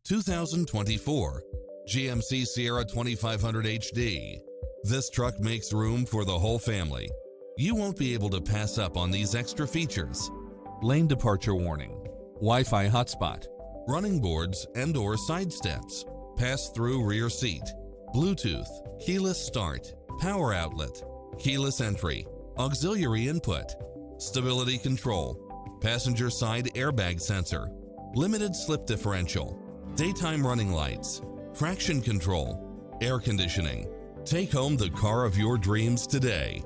2024 GMC Sierra 2500 HD. This truck makes room for the whole family. You won't be able to pass up on these extra features. Lane departure warning, Wi-Fi hotspot, running boards and/or side steps, pass-through rear seat, Bluetooth, keyless start, power outlet, keyless entry, auxiliary input, stability control, passenger side airbag sensor, limited slip differential, daytime running lights, traction control, air conditioning. Take home the car of your dreams today.